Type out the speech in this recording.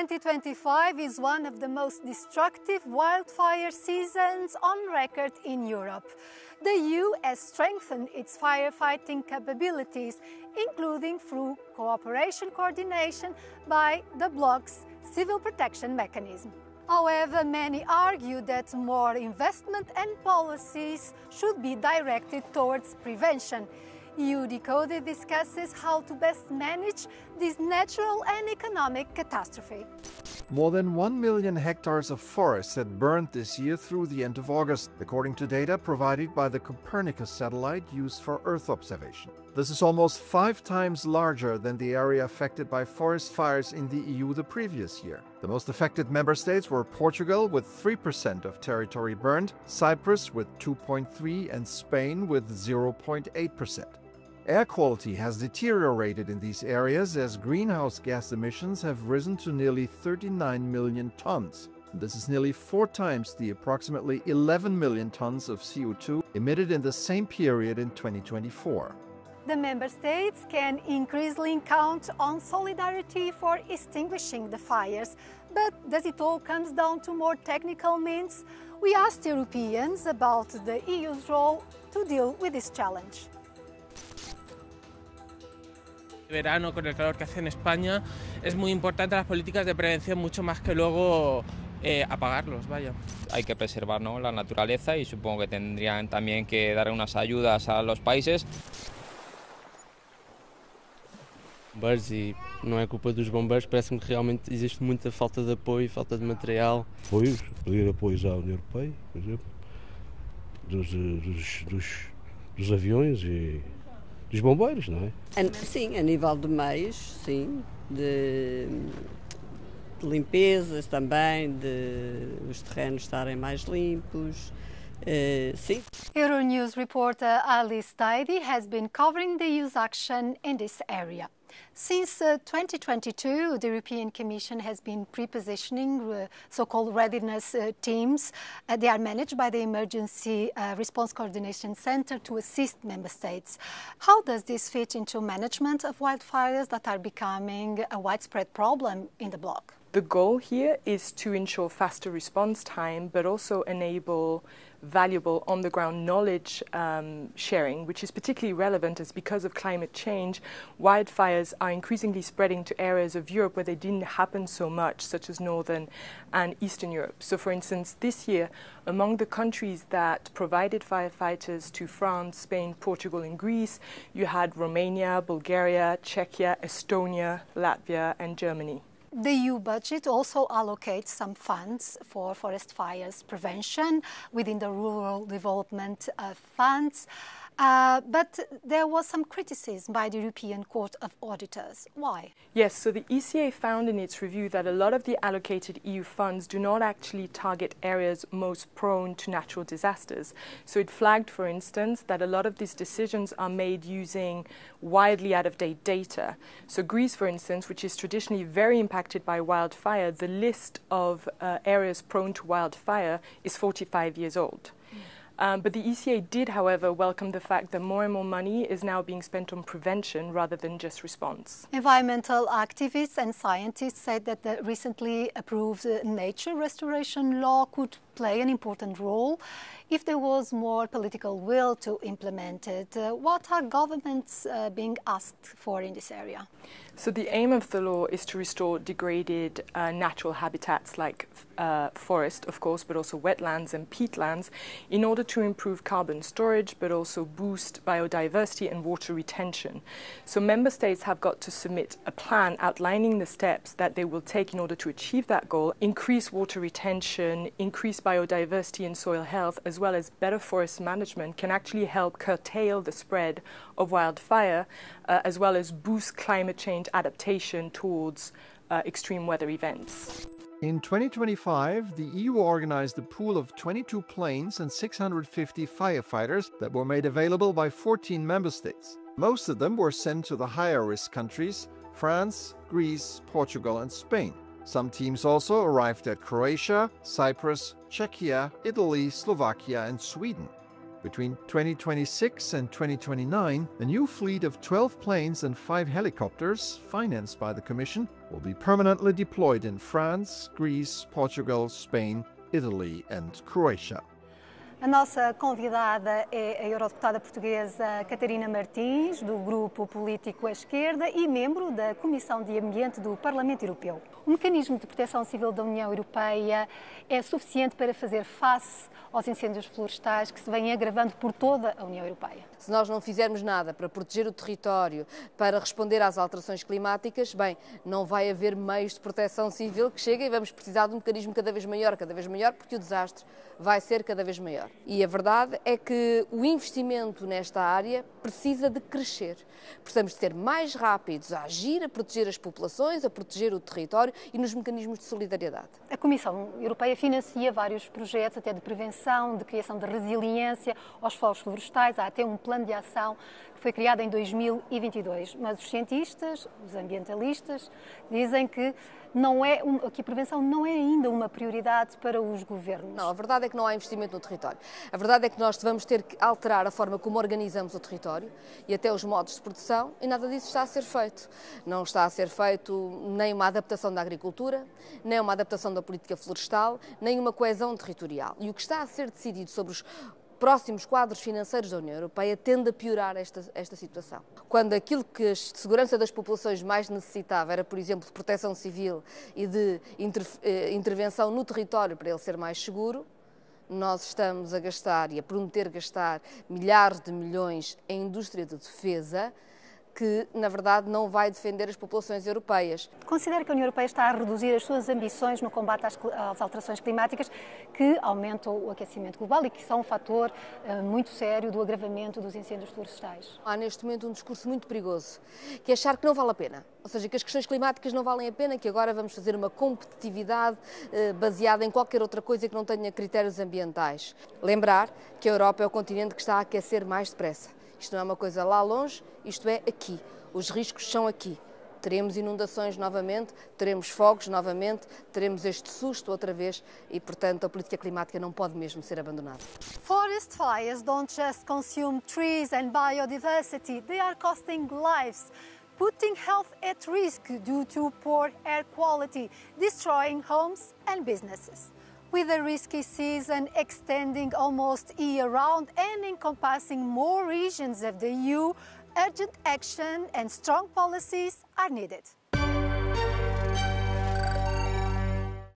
2025 is one of the most destructive wildfire seasons on record in Europe. The EU has strengthened its firefighting capabilities, including through cooperation coordination by the bloc's civil protection mechanism. However, many argue that more investment and policies should be directed towards prevention. EU Decoded discusses how to best manage this natural and economic catastrophe. More than 1 million hectares of forest had burned this year through the end of August, according to data provided by the Copernicus satellite used for Earth observation. This is almost 5 times larger than the area affected by forest fires in the EU the previous year. The most affected member states were Portugal with 3% of territory burned, Cyprus with 2.3% and Spain with 0.8%. Air quality has deteriorated in these areas as greenhouse gas emissions have risen to nearly 39 million tons. This is nearly 4 times the approximately 11 million tons of CO2 emitted in the same period in 2024. The member states can increasingly count on solidarity for extinguishing the fires. But does it all come down to more technical means? We asked Europeans about the EU's role to deal with this challenge. Verano, con el calor que hace en España, es muy importante las políticas de prevención, mucho más que luego apagarlos, vaya. Hay que preservar, ¿no?, la naturaleza y supongo que tendrían también que dar unas ayudas a los países. Bombeiros, e não é culpa dos bombeiros, parece-me que realmente existe muita falta de apoio, falta de material. Apoios, pedir apoios à União Europeia, por exemplo, dos aviões e dos bombeiros, não é? Sim, a nível de meios, sim, de limpezas também, de os terrenos estarem mais limpos, sim. Euronews reporter Alice Tidy has been covering the EU's action in this area. Since 2022, the European Commission has been pre-positioning so-called readiness teams. They are managed by the Emergency Response Coordination Centre to assist member states. How does this fit into management of wildfires that are becoming a widespread problem in the bloc? The goal here is to ensure faster response time, but also enable valuable on-the-ground knowledge sharing, which is particularly relevant as because of climate change, wildfires are increasingly spreading to areas of Europe where they didn't happen so much, such as Northern and Eastern Europe. So for instance, this year, among the countries that provided firefighters to France, Spain, Portugal and Greece, you had Romania, Bulgaria, Czechia, Estonia, Latvia and Germany. The EU budget also allocates some funds for forest fires prevention within the rural development funds. But there was some criticism by the European Court of Auditors. Why? Yes, so the ECA found in its review that a lot of the allocated EU funds do not actually target areas most prone to natural disasters. So it flagged, for instance, that a lot of these decisions are made using widely out-of-date data. So Greece, for instance, which is traditionally very impacted by wildfire, the list of areas prone to wildfire is 45 years old. But the ECA did, however, welcome the fact that more and more money is now being spent on prevention rather than just response. Environmental activists and scientists said that the recently approved nature restoration law could play an important role if there was more political will to implement it. What are governments being asked for in this area? So the aim of the law is to restore degraded natural habitats like forest, of course, but also wetlands and peatlands in order to improve carbon storage, but also boost biodiversity and water retention. So member states have got to submit a plan outlining the steps that they will take in order to achieve that goal, increase water retention, increase biodiversity and soil health, as well as better forest management can actually help curtail the spread of wildfire, as well as boost climate change adaptation towards extreme weather events. In 2025, the EU organized a pool of 22 planes and 650 firefighters that were made available by 14 member states. Most of them were sent to the higher-risk countries, France, Greece, Portugal and Spain. Some teams also arrived at Croatia, Cyprus, Czechia, Italy, Slovakia and Sweden. Between 2026 and 2029, a new fleet of 12 planes and 5 helicopters, financed by the Commission, will be permanently deployed in France, Greece, Portugal, Spain, Italy and Croatia. A nossa convidada é a eurodeputada portuguesa Catarina Martins, do grupo político à esquerda e membro da Comissão de Ambiente do Parlamento Europeu. O mecanismo de proteção civil da União Europeia é suficiente para fazer face aos incêndios florestais que se vêm agravando por toda a União Europeia? Se nós não fizermos nada para proteger o território, para responder às alterações climáticas, bem, não vai haver meios de proteção civil que cheguem e vamos precisar de um mecanismo cada vez maior, porque o desastre vai ser cada vez maior. E a verdade é que o investimento nesta área precisa de crescer. Precisamos de ser mais rápidos a agir, a proteger as populações, a proteger o território e nos mecanismos de solidariedade. A Comissão Europeia financia vários projetos, até de prevenção, de criação de resiliência aos fogos florestais. Há até um plano de ação que foi criado em 2022. Mas os cientistas, os ambientalistas, dizem que a prevenção não é ainda uma prioridade para os governos. Não, a verdade é que não há investimento no território. A verdade é que nós vamos ter que alterar a forma como organizamos o território e até os modos de produção, e nada disso está a ser feito. Não está a ser feito nem uma adaptação da agricultura, nem uma adaptação da política florestal, nem uma coesão territorial. E o que está a ser decidido sobre os próximos quadros financeiros da União Europeia tende a piorar esta situação. Quando aquilo que a segurança das populações mais necessitava era, por exemplo, de proteção civil e de intervenção no território para ele ser mais seguro, nós estamos a gastar e a prometer gastar milhares de milhões em indústria de defesa que, na verdade, não vai defender as populações europeias. Considera que a União Europeia está a reduzir as suas ambições no combate às alterações climáticas que aumentam o aquecimento global e que são um fator muito sério do agravamento dos incêndios florestais? Há neste momento um discurso muito perigoso, que é achar que não vale a pena. Ou seja, que as questões climáticas não valem a pena, que agora vamos fazer uma competitividade baseada em qualquer outra coisa que não tenha critérios ambientais. Lembrar que a Europa é o continente que está a aquecer mais depressa. Isto não é uma coisa lá longe, isto é aqui. Os riscos são aqui. Teremos inundações novamente, teremos fogos novamente, teremos este susto outra vez e, portanto, a política climática não pode mesmo ser abandonada. Forest fires don't just consume trees and biodiversity, they are costing lives, putting health at risk due to poor air quality, destroying homes and businesses. With the risky season extending almost year-round and encompassing more regions of the EU, urgent action and strong policies are needed.